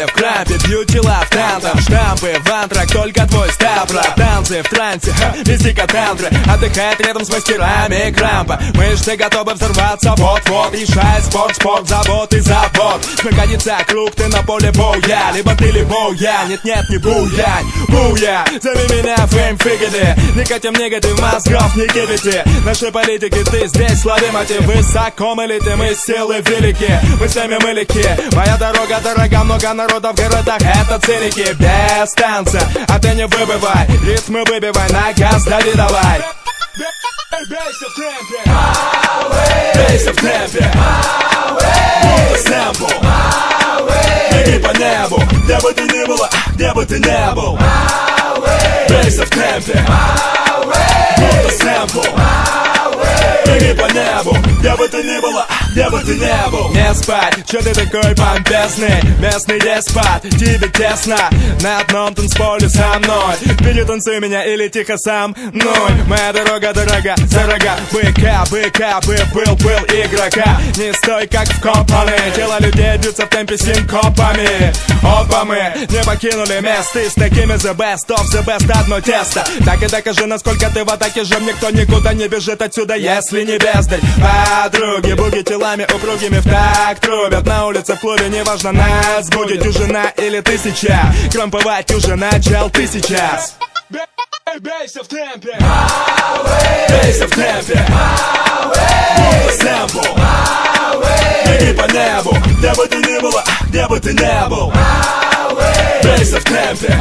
в крампе, бьют тела в танцах. Штампы в антрак, только твой стап. Танцы в трансе, мистика тантры. Отдыхает рядом с мастерами крампа. Мышцы готовы взорваться вот-вот. Решает спорт, завод и завод. Смыкается круг, ты на поле боя. Либо ты, либо я, нет-нет, не буянь. Буя, зови меня фейм фигоды. Не хотим негатив, мозгов не кипите. Наши политики, ты здесь лови мотив. Высоко мы летим, мы силы велики. Мы сами мылики, моя дорога дорога. Много народов в городах, это циники. Без танца, а ты не выбывай. Ритмы выбивай, на газ дави давай. Бейся в темпе, бейся в темпе, будто сэмпл. Беги по небу, где бы ты ни была, где бы ты не был. Бейся в темпе, будто сэмпл. Беги по небу, где бы ты ни была, где бы ты не был. Не спать, чё ты такой помпезный? Местный деспот, тебе тесно. На одном танцполе со мной. Перетанцуй меня или тихо сам мной. Моя дорога дорога, за рога. Быка, был игрока. Не стой как в компане. Тело людей бьются в темпе синкопами. Оба мы не покинули место. С такими the best of the best одно тесто. Так и докажи, насколько ты в атаке жим. Никто никуда не бежит отсюда, если не бездарь. Подруги, буги телами упругими в такт трубят. На улице в клубе, неважно, нас будет ужина или тысяча. Крамповать уже начал ты сейчас. Бейся в темпе, бейся в темпе, будто сэмпл. Беги по небу, где бы ты ни была, где бы ты не был. Бейся в темпе,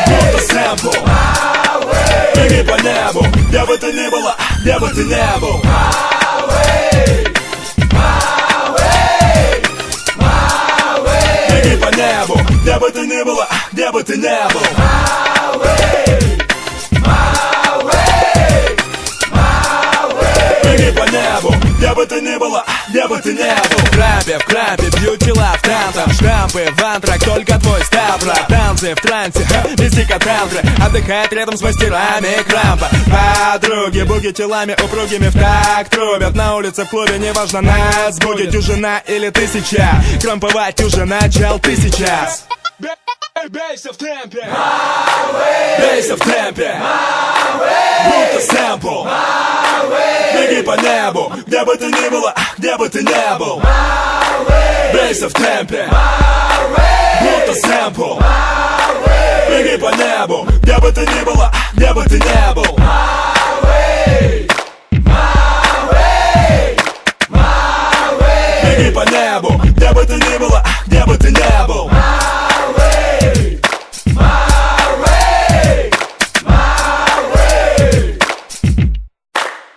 будто сэмпл. Беги по небу, где бы ты ни была, где бы ты не был. Беги по небу, где бы ты ни была, где бы ты не был. Беги по небу, где бы ты ни была, где бы ты не был. В крампе, бьют тела в танцах. Штампы в антрак, только твой стап. Танцы в трансе, мистика тантры. Отдыхает рядом с мастерами крампа. Подруги, буги телами упругими в такт трубят. На улице в клубе, неважно, нас будет ужина или тысяча. Крамповать уже начал ты сейчас. Бейся в темпе, бейся в темпе, будто сэмпл. Беги по небу, где бы ты ни была, где бы ты не был. Бейся в темпе, будто сэмпл. Беги по небу, где бы ты ни была, где бы ты не был. Беги по небу, где бы ты ни была,